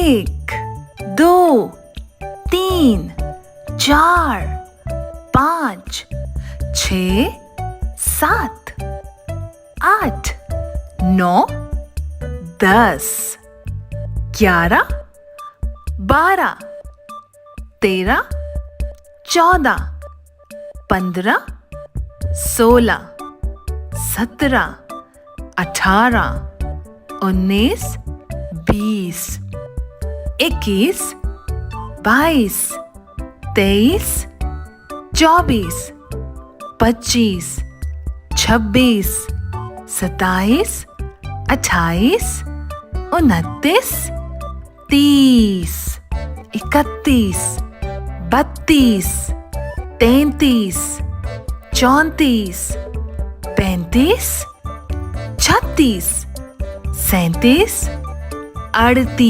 एक, दो, तीन, चार, पाँच, 6, 7, 8, 9, 10, 11, 12, 13, 14, 15, 16, 17, 18, 19, 20, 21, 22, 23, 24, 25, 26, 27, 28, 29, 30, 31, 32, 33, 34, 35, 36, 37, 38,